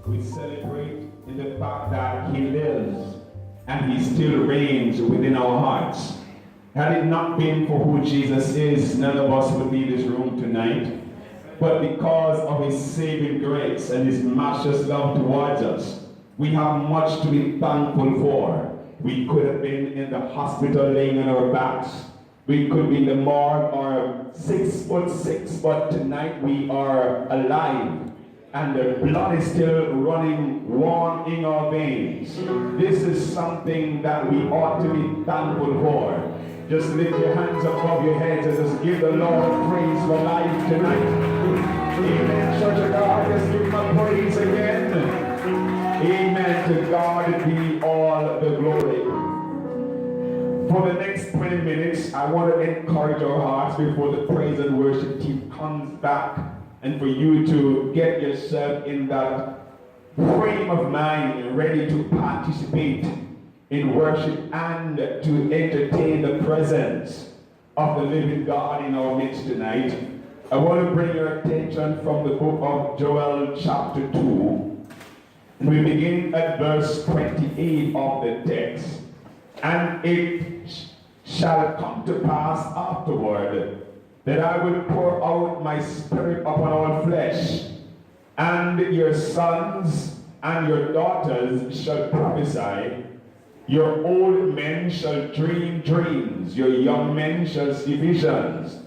We celebrate in the fact that He lives and He still reigns within our hearts. Had it not been for who Jesus is, none of us would be in this room tonight. But because of His saving grace and His matchless love towards us, we have much to be thankful for. We could have been in the hospital laying on our backs. We could be in the morgue or 6'6", but tonight we are alive. And the blood is still running warm in our veins. This is something that we ought to be thankful for. Just lift your hands above your heads and just give the Lord praise for life tonight. Amen. Church of God, just give Him a praise again. Amen. To God be all the glory. For the next 20 minutes, I want to encourage our hearts before the praise and worship team comes back, and for you to get yourself in that frame of mind, ready to participate in worship and to entertain the presence of the living God in our midst tonight. I want to bring your attention from the book of Joel chapter 2. And we begin at verse 28 of the text. And it shall come to pass afterward that I will pour out my spirit upon all flesh, and your sons and your daughters shall prophesy, your old men shall dream dreams, your young men shall see visions,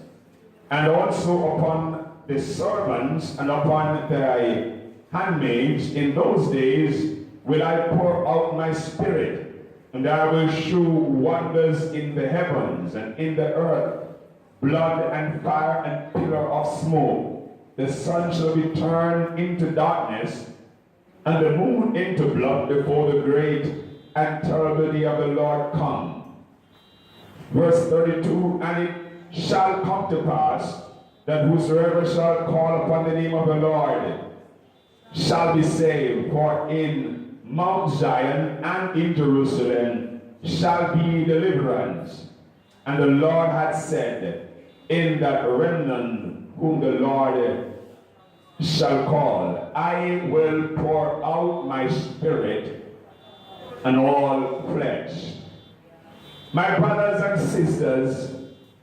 and also upon the servants and upon thy handmaids in those days will I pour out my spirit, and I will shew wonders in the heavens and in the earth, blood and fire and pillar of smoke. The sun shall be turned into darkness, and the moon into blood before the great and terrible day of the Lord come. Verse 32, and it shall come to pass that whosoever shall call upon the name of the Lord shall be saved. For in Mount Zion and in Jerusalem shall be deliverance. And the Lord hath said, in that remnant whom the Lord shall call, I will pour out my spirit on all flesh. My brothers and sisters,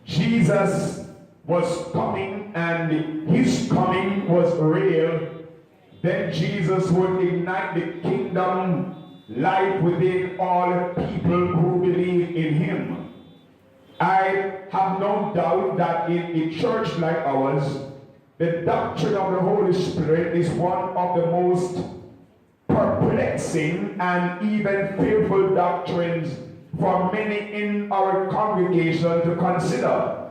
Jesus was coming, and His coming was real. Then Jesus would ignite the kingdom life within all people who believe in Him. I have no doubt that in a church like ours, the doctrine of the Holy Spirit is one of the most perplexing and even fearful doctrines for many in our congregation to consider.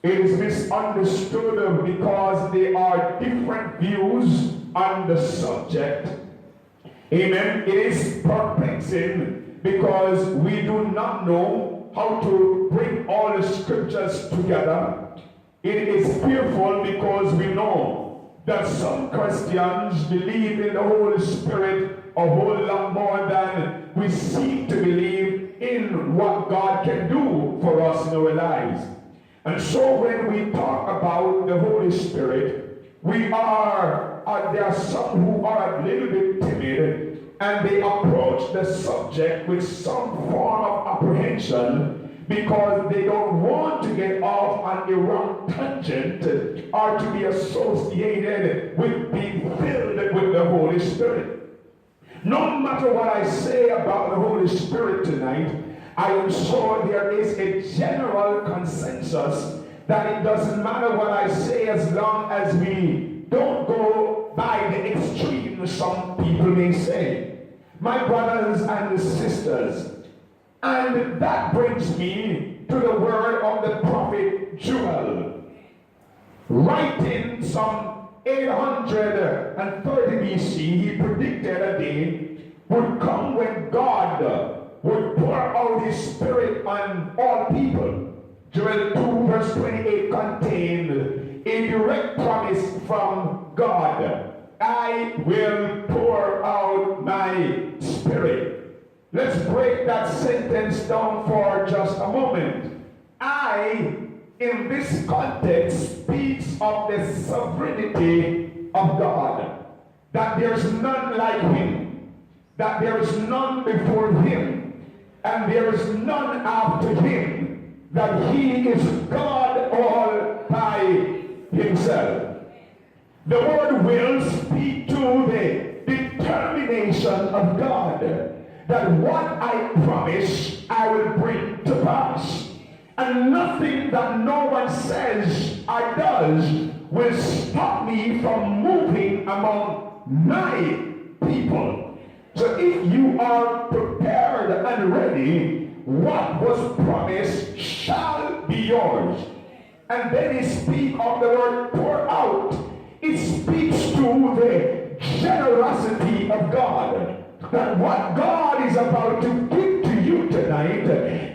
It is misunderstood because there are different views on the subject. Amen. It is perplexing because we do not know how to bring all the scriptures together. It is fearful because we know that some Christians believe in the Holy Spirit a whole lot more than we seek to believe in what God can do for us in our lives. And so when we talk about the Holy Spirit, there are some who are a little bit timid, and they approach the subject with some form of apprehension because they don't want to get off on a wrong tangent or to be associated with being filled with the Holy Spirit. No matter what I say about the Holy Spirit tonight, I am sure there is a general consensus that it doesn't matter what I say as long as we don't go by the extreme, some people may say. My brothers and sisters, and that brings me to the word of the prophet Joel, writing some 830 BC, he predicted a day would come when God would pour out His Spirit on all people. Joel 2 verse 28 contained a direct promise from God. I will pour out my Spirit. Let's break that sentence down for just a moment. I, in this context, speaks of the sovereignty of God. That there's none like him. That there is none before him. And there is none after him. That he is God all by himself. The word will speak to the determination of God. That what I promise, I will bring to pass. And nothing that no one says or does will stop me from moving among my people. So if you are prepared and ready, what was promised shall be yours. And then it speaks of the word pour out. It speaks to the generosity of God. That what God is about to give to you tonight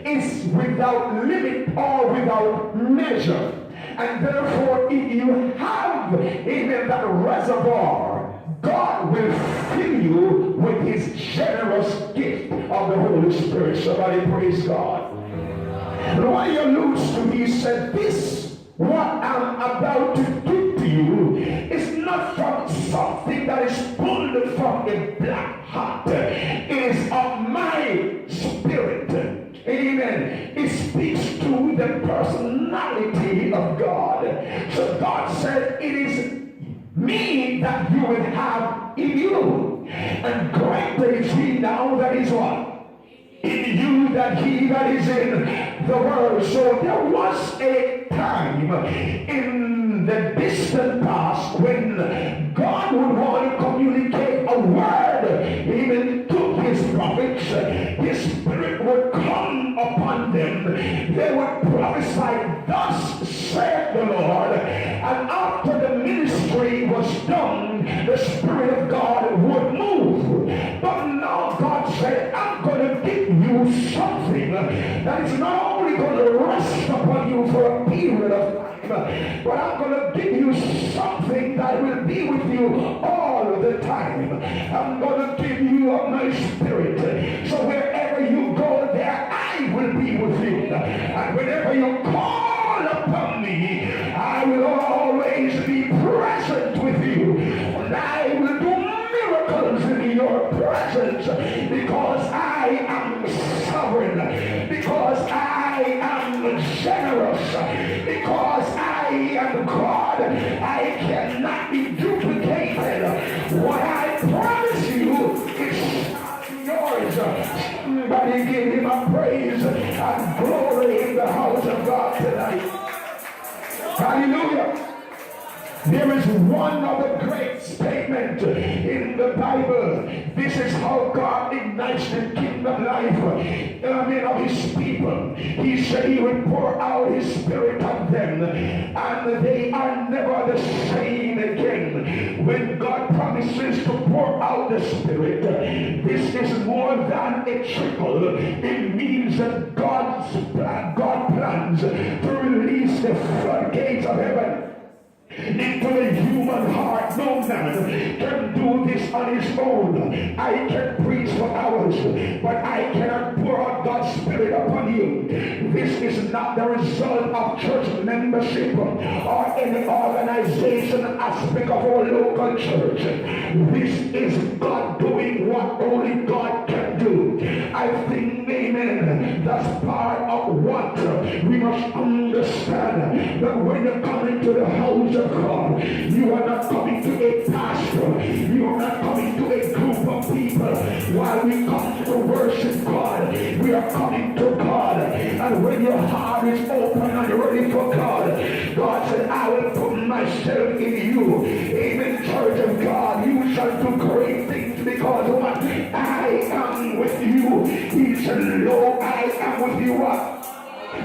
is without limit or without measure. And therefore, if you have even that reservoir, God will fill you with his generous gift of the Holy Spirit. Somebody praise God. And what he alludes to, he said, this, what I'm about to give to you, is not from something that is pulled from a black heart. It is of my spirit. Amen. It speaks to the personality of God. So God said, it is me that you will have in you. And greater is he now that is what? In you that he that is in the world. So there was a time in the distant past when God would want to communicate a word even to his prophets. His spirit would come upon them. They would prophesy, thus saith the Lord. And after the ministry was done, the Spirit of God would move. But now God said, I'm going to give you something that is not only going to rest upon you for a period of time, but I'm going to give you something that will be with you all the time. I'm going to give you of my spirit. So wherever you go, there I will be with you. And whenever you call upon me, I will always be present with you. And I will do miracles in your presence because I am sovereign, because I am generous, because I am God. I cannot be duplicated. What I promise you is yours. Somebody give him a praise and glory in the house of God tonight. Hallelujah. There is one other great statement in the Bible. This is how God ignites the kingdom life of his people. He said he would pour out his spirit on them, and they are never the same again. When God promises to pour out the spirit, this is more than a trickle. It means that God plans to release the floodgates of heaven into the human heart. No man can do this on his own. I can preach for hours, but I cannot pour out God's spirit upon you. This is not the result of church membership or any organization aspect of our local church. This is God doing what only God can do. I think, amen, that's part of what we must understand, that when you come into the house of God, you are not coming to a pastor, you are not coming to a group of people. While we come to worship God, we are coming to God. And when your heart is open and ready for God, God said, I will put myself in you. Amen, church of God, you shall do great things, because what? I am with you. He said, lo, I am with you what?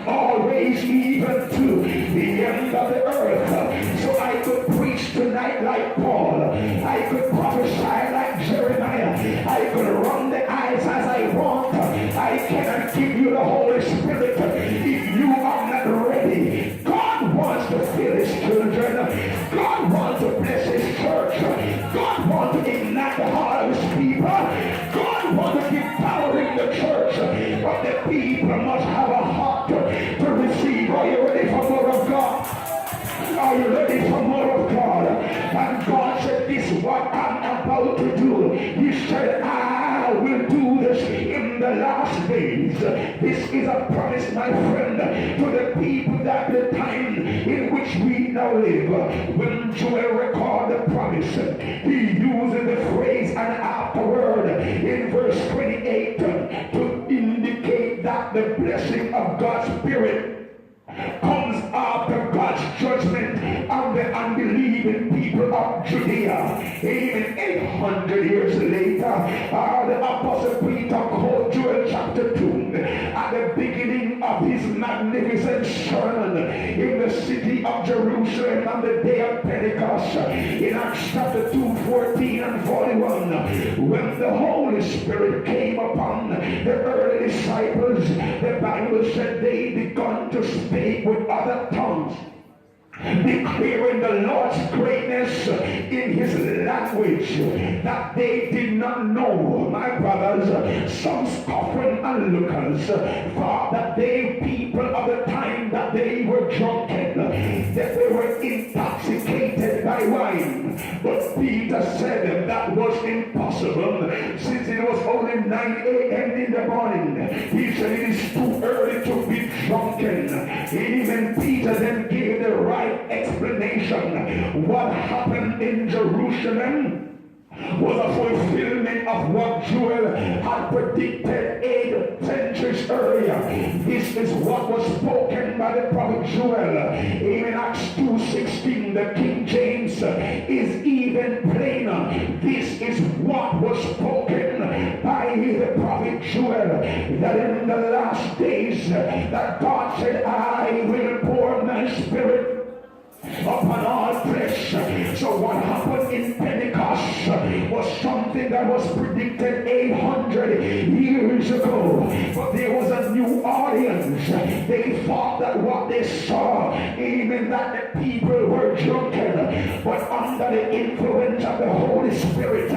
Always, even to the end of the earth. So I could preach tonight like Paul. I could prophesy like Jeremiah. I could run the eyes as I want. I cannot give you the Holy Spirit if you are not ready. God wants to fill his children. God wants to bless his church. God wants to ignite the heart of his people. God wants to give power in the people must have a heart to receive. Are you ready for more of God? Are you ready for more of God? And God said, this is what I'm about to do. He said, I will do this in the last days. This is a promise, my friend, to the people that the time in which we now live. When Joel recorded the promise, he uses the phrase and afterward in verse 28 to indicate that the blessing of God's Spirit comes after God's judgment on the unbelieving people of Judea. Even 800 years later, the Apostle Peter quotes Joel chapter 2 at the beginning of his magnificent sermon in the city of Jerusalem on the day of Pentecost. In Acts chapter 2, 14 and 41, when the Holy Spirit came upon the early disciples, the Bible said they began to speak with other tongues, declaring the Lord's greatness in his language that they did not know. My brothers, some scoffing onlookers thought that they people of the time that they were drunken, that they were intoxicated by wine. But Peter said that was impossible, since it was only 9 a.m. in the morning. He said it is too early to be drunken. Even Peter then gave the right explanation. What happened in Jerusalem was a fulfillment of what Joel had predicted 8 centuries earlier. This is what was spoken by the prophet Joel. In Acts 2:16, the King James is even plainer. This is what was spoken by the prophet Joel, that in the last days that God said, I will pour my Spirit upon all flesh. So what happened in Pentecost was something that was predicted 800 years ago. But there was a new audience. They thought that what they saw, even that the people were drunken, but under the influence of the Holy Spirit,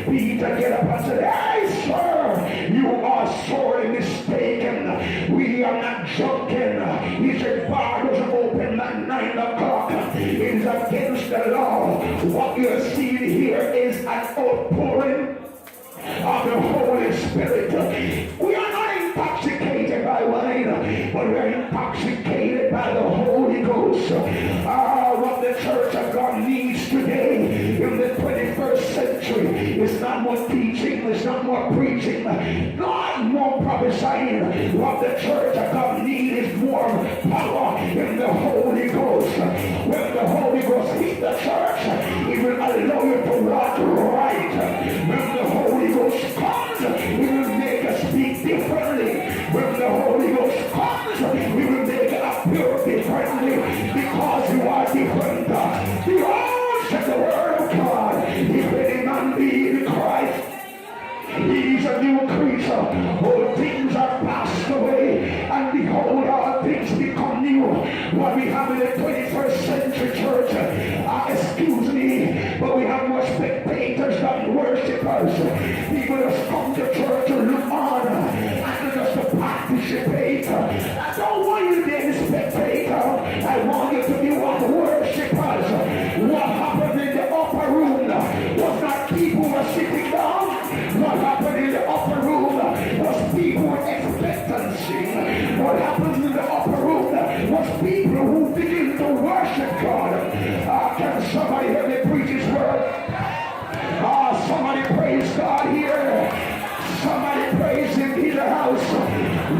Peter get up and said, hey sir, you are sorely mistaken. We are not drunken. He said, bar doesn't open at 9 o'clock. It is against the law. What you're seeing here is an outpouring of the Holy Spirit. We are not intoxicated by wine, but we are intoxicated by the Holy Ghost. What the Church of God needs today in the 21st century is not more teaching, it's not more preaching, not more prophesying. What the Church of God needs is more power in the Holy Ghost. When the Holy Ghost hits the church, it will allow you to walk right. When the Holy Ghost comes, it will make us speak differently. When the Holy Ghost comes, we will make it appear differently, because you are different. Behold, said the word of God, if any man be in Christ, he is a new creature. All things are passed away, and behold, all things become new. What we have in the 21st century church, excuse me, but we have more spectators than worshipers. People just come to church to look on and just to participate. I don't want you to be a spectator. I want you to be one of the worshipers. What happened in the upper room was not people who were sitting down. What happened in the upper room was people with expectancy. What happened in the upper room was people who begin to worship God. Can somebody hear me preach his word? Somebody praise God here. Somebody praise him in the house.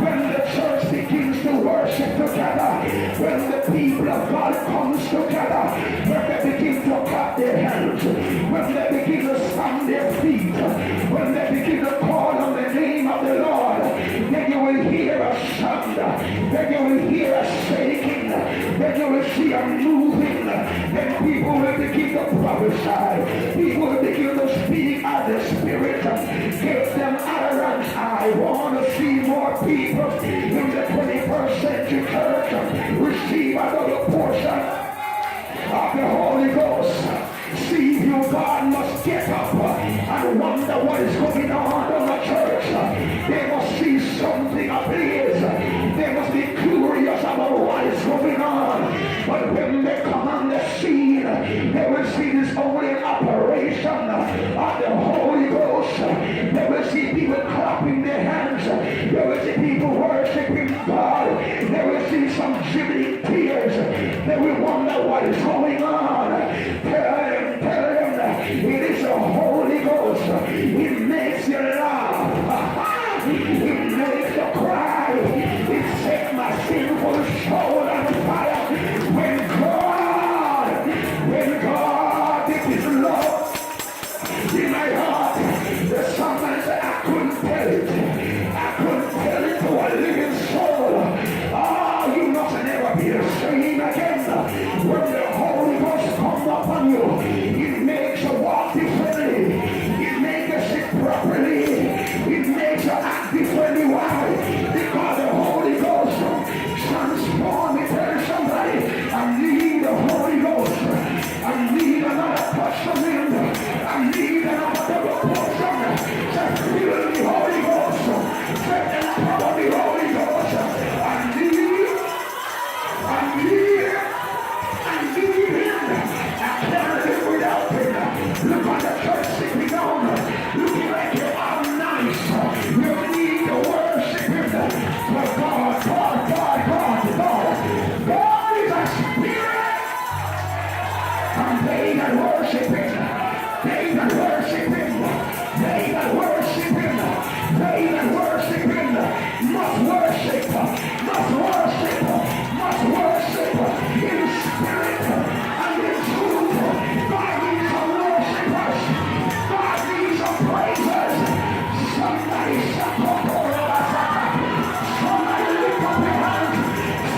When the church begins to worship together, when the people of God comes together, when they begin to clap their hands, when they begin to stamp their feet, when they begin to call on the name of the Lord, then you will hear a sound, then you will hear a shaking, then you will see a moving, then people will begin to prophesy, people will begin to speak as the Spirit gives them utterance. I want to see more people in the 21st century church receive another portion of the Holy Ghost. See you, God must get up and wonder what is going on in the church. They must see something up is, they must be curious about what is going on. But when they come on the scene, they will see this only an operation of the Holy Ghost. They will see people clapping their hands. They will see people worshiping God. They will see some dribbling tears. They will wonder what is going on. Tell them, it is the Holy Ghost. It makes you laugh. It makes you cry. It sets my sinful soul on fire. When God did his love in my heart, there's sometimes I couldn't tell it. I couldn't tell it to a living soul. Ah, you must never be the same again. When the Holy Ghost comes upon you, it makes you walk differently. It makes you sit properly. It makes you act differently. Why? Because the Holy Ghost transforms me. Tell somebody, I need the Holy Ghost. I need another touch from him. I need another double portion. Just feel the Holy Ghost. Just empower the Holy Ghost. I need him. I can't live without him. Look on the church sitting down, looking like you are nice. You need to worship him. For God is a spirit. And they that worship him, they that worship him, they that worship him, they that worship him must worship in spirit and in truth. God needs some worshipers. God needs some praisers. Somebody shut up. Somebody lift up your hands.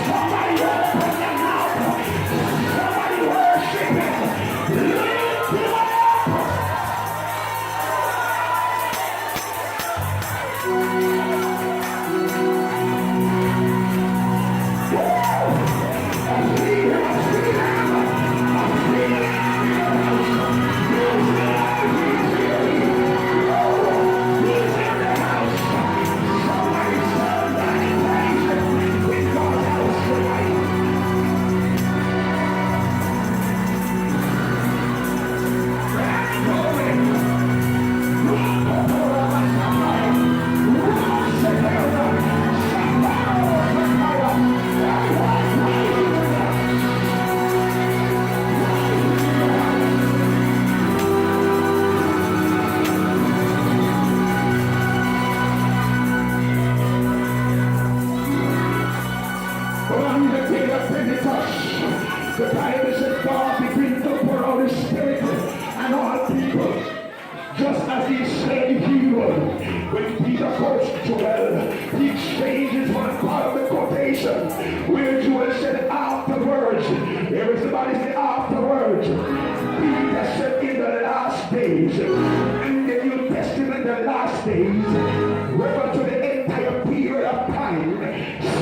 Somebody open your mouth. Somebody worship him. Lift him up. The Bible says God begins to pour out his spirit and all people, just as he said he would. When Peter quotes Joel, he changes one part of the quotation where Joel said afterwards. Everybody say afterwards. Peter said in the last days, and the New Testament, the last days, refer to the entire period of time,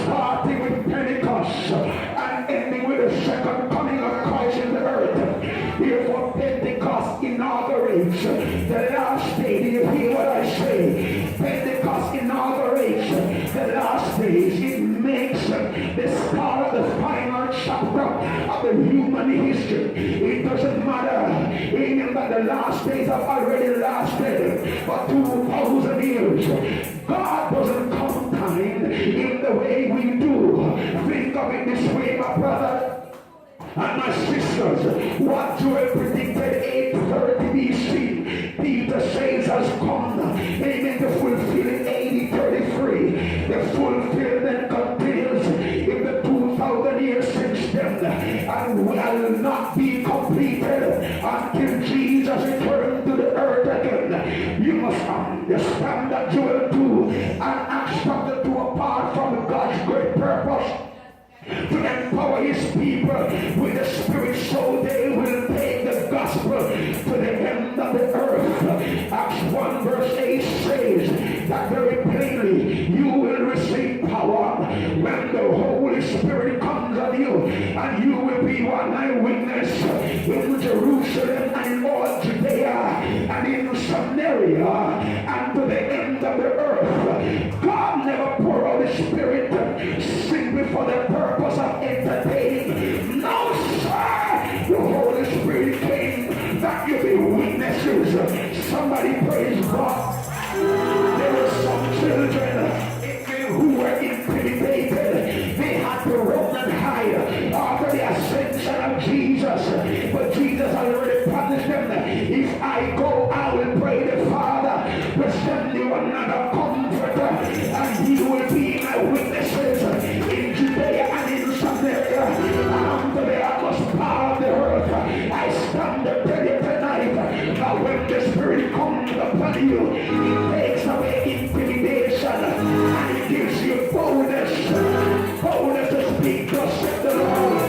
starting with Pentecost and ending with the second coming of Christ in the earth. Therefore, Pentecost inaugurates the last day. Do you hear what I say? Pentecost inaugurates the last days. It makes the start of the final chapter of the human history. It doesn't matter, even that the last days have already lasted for 2,000 years. God doesn't count time in the way we do. Think of it this way, my brother and my sisters. What Joel predicted 830 BC, Peter says has come. Amen. To fulfill in AD 33. The fulfillment continues in the 2,000 years since then, and will not be completed until Jesus returns to the earth again. You must understand that Joel 2 and Acts chapter 2, apart from God's great purpose to empower his people with the Spirit so they will take the gospel to the end of the earth. Acts 1 verse 8 says that very plainly, you will receive power when the Holy Spirit comes on you, and you will be one eyewitness in Jerusalem and in all Judea and in Samaria and to the end of the earth. God never poured out his Spirit Somebody praise God. There were some children who were intimidated. They had to run and hide after the ascension of Jesus. But Jesus already promised them, if I go, I will pray the Father to send you another comforter, and he will be my witnesses in Judea and in Samaria and to the utmost part of the earth. I stand to tell you tonight that when the Spirit comes upon you, it takes away intimidation and it gives you boldness, boldness to speak, thus saith the Lord,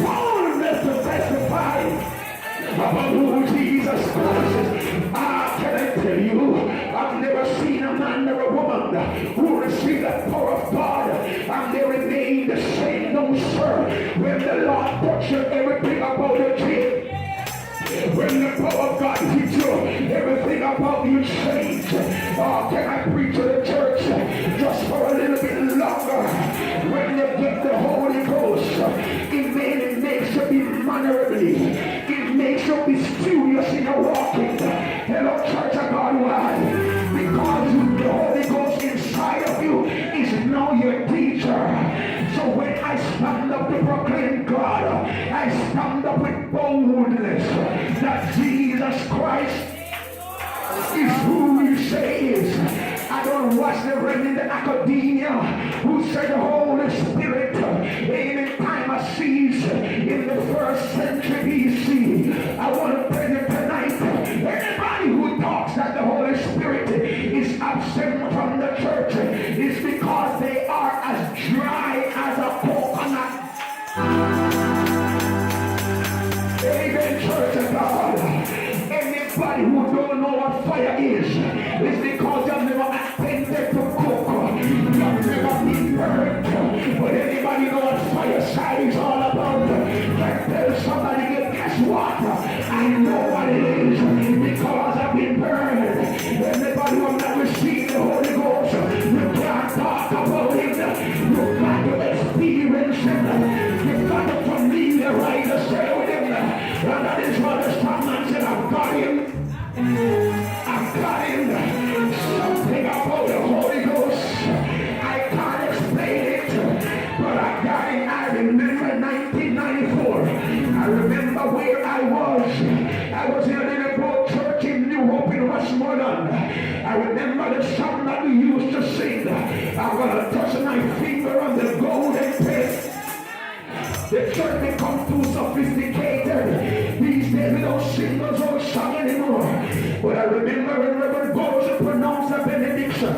boldness to testify about who Jesus Christ is. Can I tell you, I've never seen a man or a woman who received the power of God and they remain the same. No, sir. When the Lord touches everything about the kid, when the power of God hits you, everything about you change. Can I preach to the church just for a little bit longer? When you get the Holy Ghost, it makes you be mannerably. It makes you be studious in your walking. Hello, church of God, why? Because the Holy Ghost inside of you is now your teacher. So when I stand up to proclaim God, I stand up with boldness that Jesus Christ is who you say is. I don't watch the remnant in academia who say the Holy Spirit in time of seas in the 1st century BC. I want to tell you tonight, anybody who talks that the Holy Spirit is absent from the church is because they are as dry as a coconut. Amen, church of God. Anybody who don't know what fire is because you've never attempted to cook. You've never been burnt. But anybody know what fireside is all about? Can tell somebody, guess what? I know what it is because I've been burned. Anybody who has not received the Holy Ghost, you can't talk about it. You've got to experience it. You've got to familiarize yourself with him. And that is what the strong man said, I've got him. I've got him. Something about the Holy Ghost. I can't explain it, but I got him. I remember 1994. I remember where I was. I was in a little boat church in New Hope in Westmoreland. I remember the song that we used to sing. I'm going to touch my finger on the golden pen. The church become too sophisticated. These days we don't sing those old songs anymore. But I remember when Reverend goes to pronounce the benediction.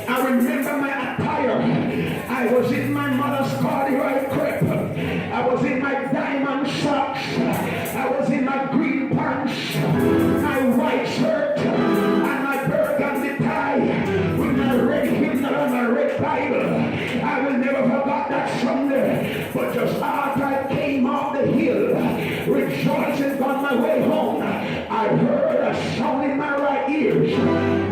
I remember my attire. I was in my mother's corduroy crepe. I was in my diamond socks. I was in my green pants, my white shirt, and my burgundy tie with my red hymnal and my red Bible. I will never forget that Sunday. But just after I came off the hill, rejoicing on my way home, I heard a sound in my right ears.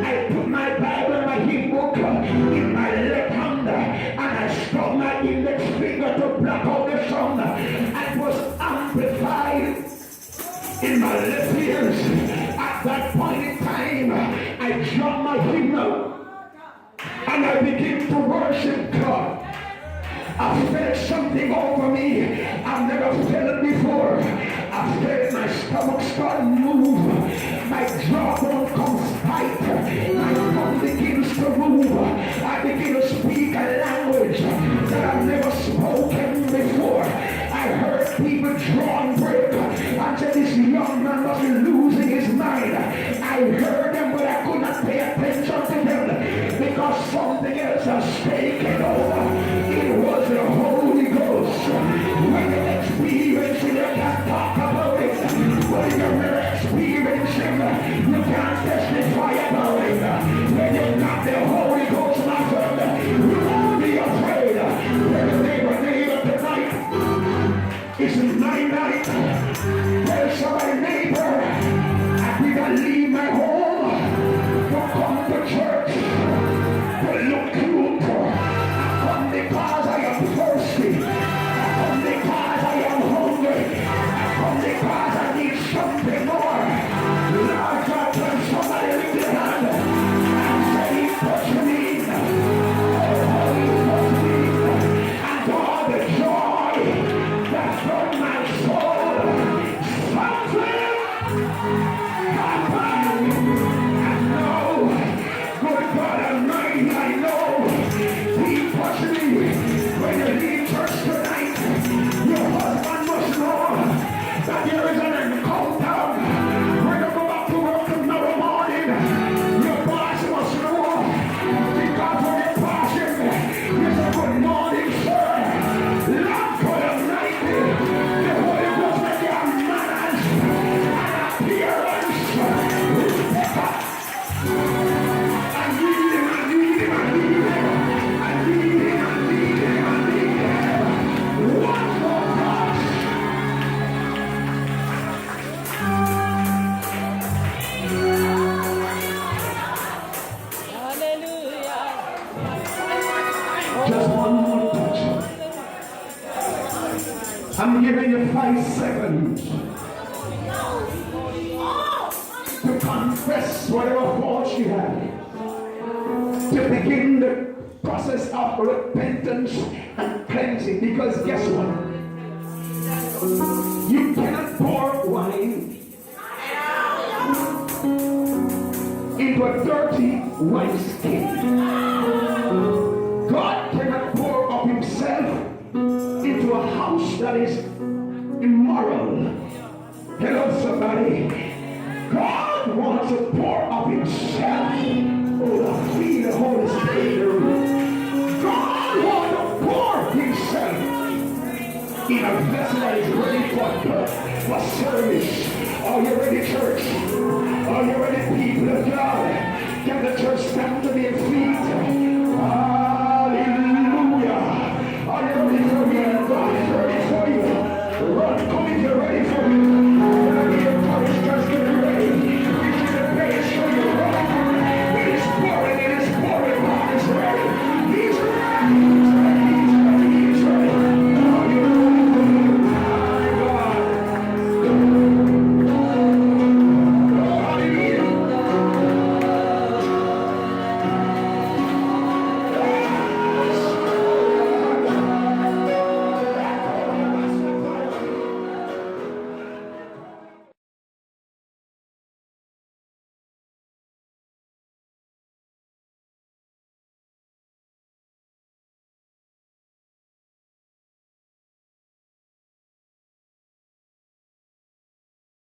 I put my Bible and my hymn book in my left hand, and I stuck my index finger to block out the sound. It was amplified in my left ears. At that point in time, I dropped my hymnal and I began to worship God. I felt something over me I've never felt before. I felt my stomach start to move. My jawbone comes tight. My tongue begins to move. I begin to speak a language that I've never spoken before. I heard people drawing breath and said this young man must be losing his mind. I heard them, but I could not pay attention to them because something else has taken over. It was the Holy Ghost. When you experience it, you can't talk about it. When you're experiencing it, you can't testify about it. When you got the Holy Ghost, my friend, you won't be afraid. Tell neighbor tonight, it's my night. Tell somebody, neighbor, I did not leave my home to come to church to look cute. Just one more touch. I'm giving you 5 seconds to confess whatever faults you have, to begin the process of repentance and cleansing. Because guess what? You cannot pour wine into a dirty wineskin. God cannot pour of himself into a house that is immoral. Hello, somebody. God wants to pour of himself. Oh, I feel the Holy Spirit in the room. God wants to pour himself in a vessel that is ready for service. Are you ready, church? Are you ready, people of God? Can the church stand to their feet?